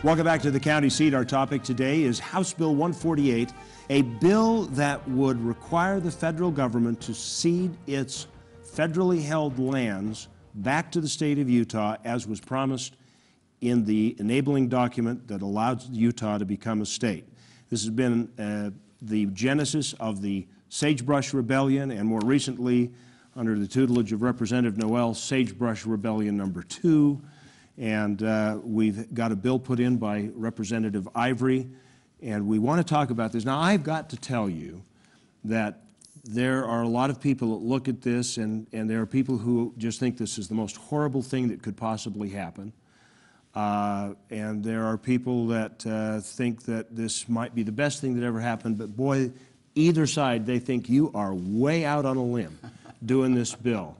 Welcome back to the county seat. Our topic today is House Bill 148, a bill that would require the federal government to cede its federally held lands back to the state of Utah, as was promised in the enabling document that allowed Utah to become a state. This has been the genesis of the Sagebrush Rebellion, and more recently, under the tutelage of Representative Noel, Sagebrush Rebellion number 2. And we've got a bill put in by Representative Ivory, and we want to talk about this. Now, I've got to tell you that there are a lot of people that look at this, and there are people who just think this is the most horrible thing that could possibly happen. And there are people that think that this might be the best thing that ever happened, but boy, either side, they think you are way out on a limb doing this bill.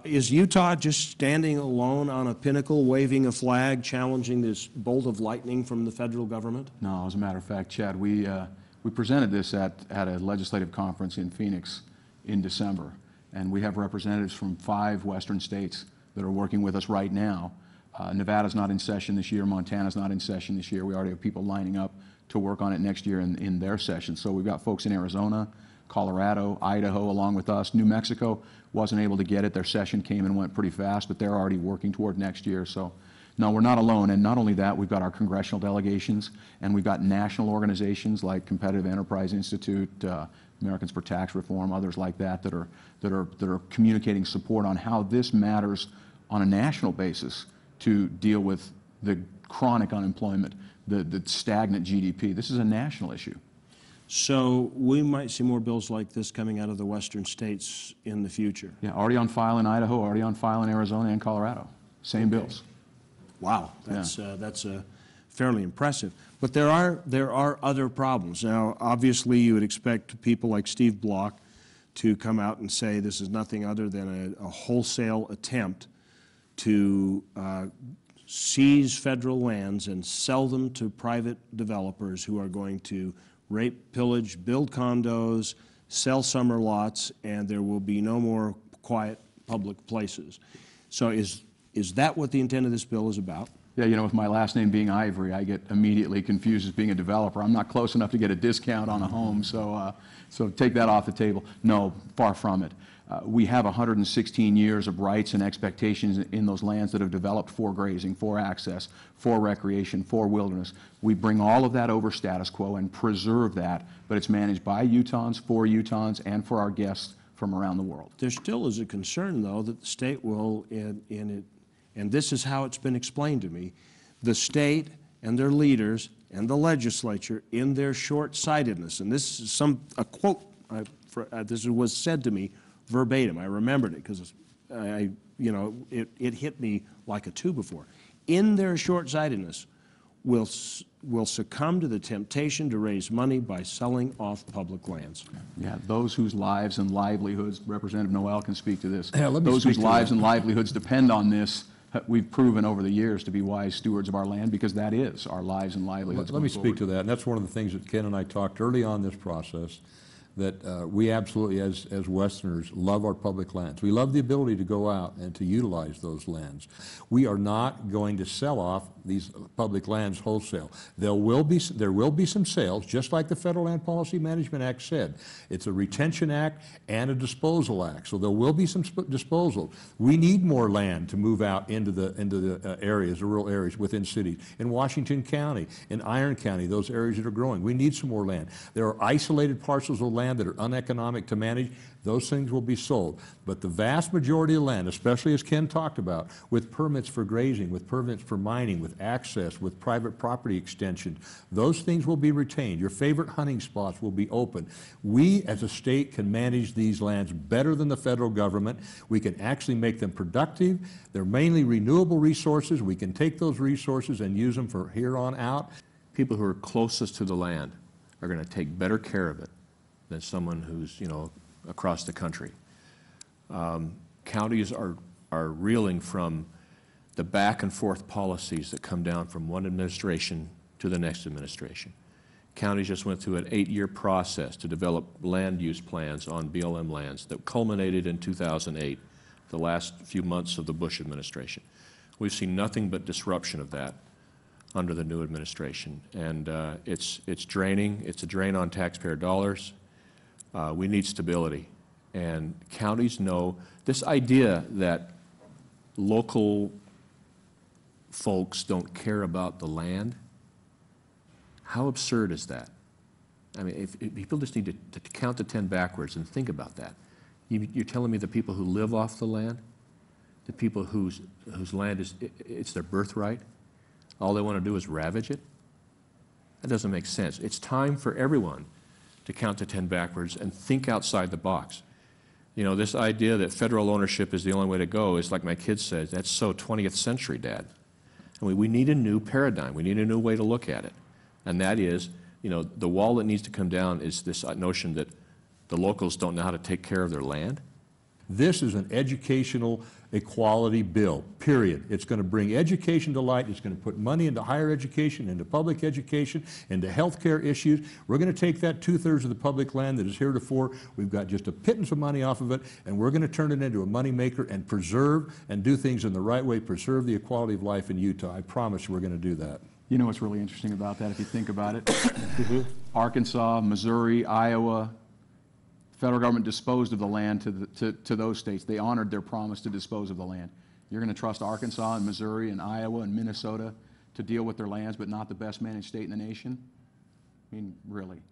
Is Utah just standing alone on a pinnacle, waving a flag, challenging this bolt of lightning from the federal government? No, as a matter of fact, Chad, we presented this at a legislative conference in Phoenix in December, and we have representatives from 5 western states that are working with us right now. Nevada's not in session this year. Montana's not in session this year. We already have people lining up to work on it next year in their session. So we've got folks in Arizona, Colorado, Idaho, along with us. New Mexico wasn't able to get it. Their session came and went pretty fast, but they're already working toward next year. So, no, we're not alone. And not only that, we've got our congressional delegations, and we've got national organizations like Competitive Enterprise Institute, Americans for Tax Reform, others like that that are communicating support on how this matters on a national basis to deal with the chronic unemployment, the stagnant GDP. This is a national issue. So we might see more bills like this coming out of the western states in the future. Yeah, already on file in Idaho, already on file in Arizona and Colorado. Same bills. Wow, that's fairly impressive. But there are other problems. Now, obviously, you would expect people like Steve Block to come out and say this is nothing other than a wholesale attempt to seize federal lands and sell them to private developers who are going to rape, pillage, build condos, sell summer lots, and there will be no more quiet public places. So is that what the intent of this bill is about? Yeah, you know, with my last name being Ivory, I get immediately confused as being a developer. I'm not close enough to get a discount on a home, so take that off the table. No, far from it. We have 116 years of rights and expectations in those lands that have developed for grazing, for access, for recreation, for wilderness. We bring all of that over status quo and preserve that, but it's managed by Utahns, for Utahns, and for our guests from around the world. There still is a concern, though, that the state will, and this is how it's been explained to me, the state and their leaders and the legislature, in their short-sightedness, and this is a quote, this was said to me verbatim. I remembered it because it hit me like a 2 In their short-sightedness, will succumb to the temptation to raise money by selling off public lands. Yeah, those whose lives and livelihoods, Representative Noel can speak to this, yeah, those whose lives and livelihoods depend on this, we've proven over the years to be wise stewards of our land, because that is our lives and livelihoods. Let me speak to that, and that's one of the things that Ken and I talked early on this process, that we absolutely, as Westerners, love our public lands. We love the ability to go out and to utilize those lands. We are not going to sell off these public lands wholesale. There will be some sales, just like the Federal Land Policy Management Act said. It's a retention act and a disposal act, so there will be some disposal. We need more land to move out into the areas, the rural areas within cities. In Washington County, in Iron County, those areas that are growing, we need some more land. There are isolated parcels of land that are uneconomic to manage. Those things will be sold. But the vast majority of land, especially as Ken talked about, with permits for grazing, with permits for mining, with access, with private property extension, those things will be retained. Your favorite hunting spots will be open. We as a state can manage these lands better than the federal government. We can actually make them productive. They're mainly renewable resources. We can take those resources and use them for here on out. People who are closest to the land are going to take better care of it than someone who's, across the country. Counties are reeling from the back and forth policies that come down from one administration to the next administration. Counties just went through an 8-year process to develop land use plans on BLM lands that culminated in 2008, the last few months of the Bush administration. We've seen nothing but disruption of that. under the new administration. And it's draining. It's a drain on taxpayer dollars. We need stability. And counties know this idea that local folks don't care about the land. How absurd is that? I mean, if people just need to count to 10 backwards and think about that. You're telling me the people who live off the land, the people whose land it's their birthright, all they want to do is ravage it? That doesn't make sense. It's time for everyone to count to 10 backwards and think outside the box. You know, this idea that federal ownership is the only way to go is like my kid says, that's so 20th century, Dad. And we need a new paradigm. We need a new way to look at it. And that is, you know, the wall that needs to come down is this notion that the locals don't know how to take care of their land. This is an educational equality bill, period. It's going to bring education to light. It's going to put money into higher education, into public education, into healthcare issues. We're going to take that 2/3 of the public land that is heretofore. We've got just a pittance of money off of it, and we're going to turn it into a money maker and preserve and do things in the right way, preserve the equality of life in Utah. I promise we're going to do that. You know what's really interesting about that, if you think about it? Arkansas, Missouri, Iowa, federal government disposed of the land to those states. They honored their promise to dispose of the land. You're going to trust Arkansas and Missouri and Iowa and Minnesota to deal with their lands, but not the best managed state in the nation? I mean, really.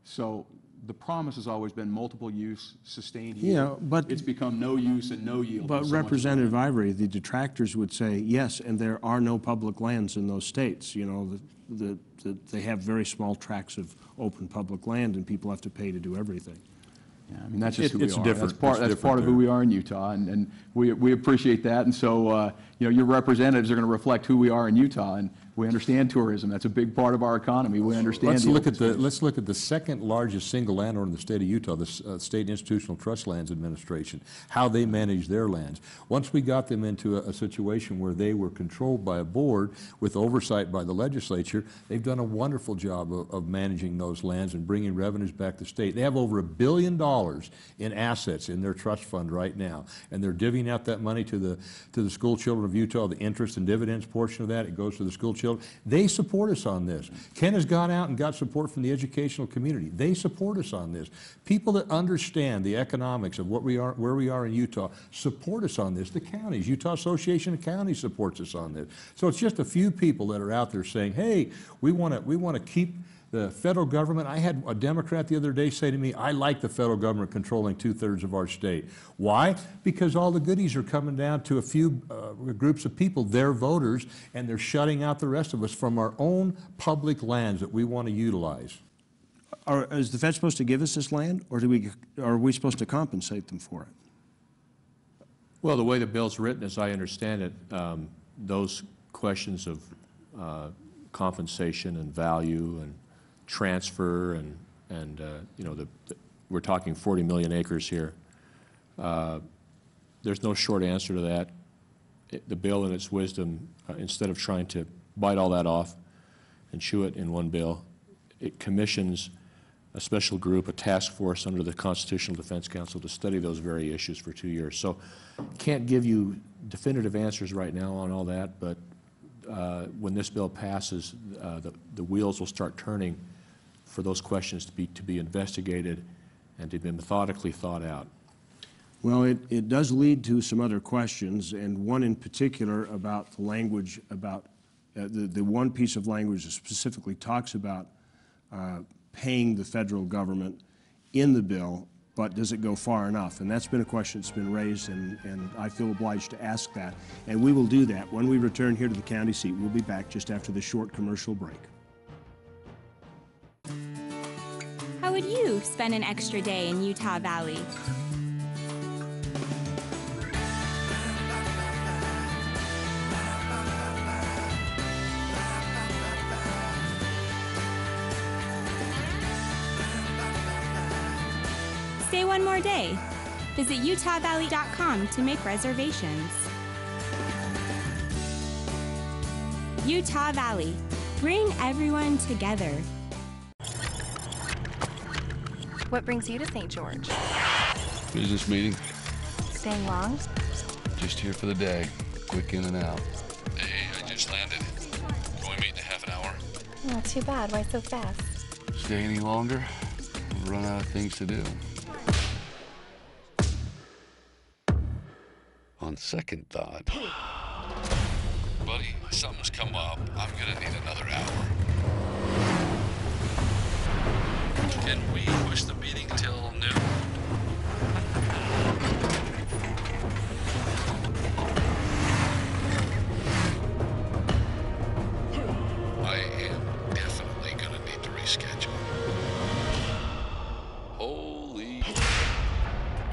So the promise has always been multiple use, sustained yield. Yeah, but it's become no use and no yield. But Representative Ivory, the detractors would say, yes, and there are no public lands in those states. You know, they have very small tracts of open public land, and people have to pay to do everything. Yeah, I mean, that's just who we are. Different. That's part of who we are in Utah, and we appreciate that. And so, you know, your representatives are going to reflect who we are in Utah, and we understand tourism. That's a big part of our economy. We understand. Let's look at the second largest single landowner in the state of Utah, the State Institutional Trust Lands Administration, how they manage their lands. Once we got them into a situation where they were controlled by a board with oversight by the legislature, they've done a wonderful job of managing those lands and bringing revenues back to the state. They have over $1 billion in assets in their trust fund right now, and they're divvying out that money to the school children of Utah. The interest and dividends portion of that, it goes to the school children. They support us on this. Ken has gone out and got support from the educational community. They support us on this. People that understand the economics of where we are in Utah support us on this. The counties, Utah Association of Counties supports us on this. So it's just a few people that are out there saying, hey, we want to keep the federal government. I had a Democrat the other day say to me, I like the federal government controlling 2/3 of our state. Why? Because all the goodies are coming down to a few groups of people, their voters, and they're shutting out the rest of us from our own public lands that we want to utilize. Is the Fed supposed to give us this land, or are we supposed to compensate them for it? Well, the way the bill's written, as I understand it, those questions of compensation and value and transfer and you know, we're talking 40 million acres here. There's no short answer to that. The bill in its wisdom, instead of trying to bite all that off and chew it in one bill, it commissions a special group, a task force under the Constitutional Defense Council to study those very issues for 2 years. So can't give you definitive answers right now on all that, but when this bill passes, the wheels will start turning for those questions to be investigated and to be methodically thought out. Well, it does lead to some other questions, and one in particular about the language about the one piece of language that specifically talks about paying the federal government in the bill, but does it go far enough? And that's been a question that's been raised, and I feel obliged to ask that. And we will do that when we return here to the county seat. We'll be back just after the short commercial break. How would you spend an extra day in Utah Valley? Stay one more day. Visit utahvalley.com to make reservations. Utah Valley. Bring everyone together. What brings you to St. George? Business meeting. Staying long? Just here for the day. Quick in and out. Hey, I just landed. Can we meet in the anymore. Oh, too bad. Why so fast? Stay any longer, we'll run out of things to do. On second thought. Buddy, something's come up. I'm gonna need another hour. Can we push the meeting till noon? I am definitely gonna need to reschedule. Holy...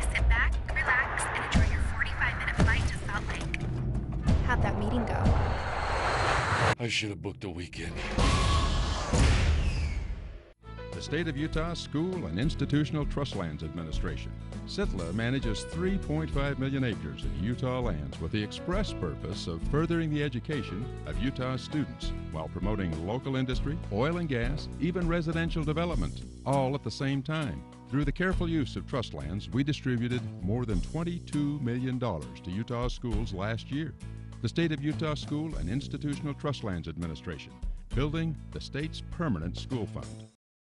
Sit back, relax, and enjoy your 45-minute flight to Salt Lake. How'd that meeting go? I should have booked a weekend. The State of Utah School and Institutional Trust Lands Administration. SITLA manages 3.5 million acres of Utah lands with the express purpose of furthering the education of Utah students while promoting local industry, oil and gas, even residential development, all at the same time. Through the careful use of trust lands, we distributed more than $22 million to Utah schools last year. The State of Utah School and Institutional Trust Lands Administration, building the state's permanent school fund.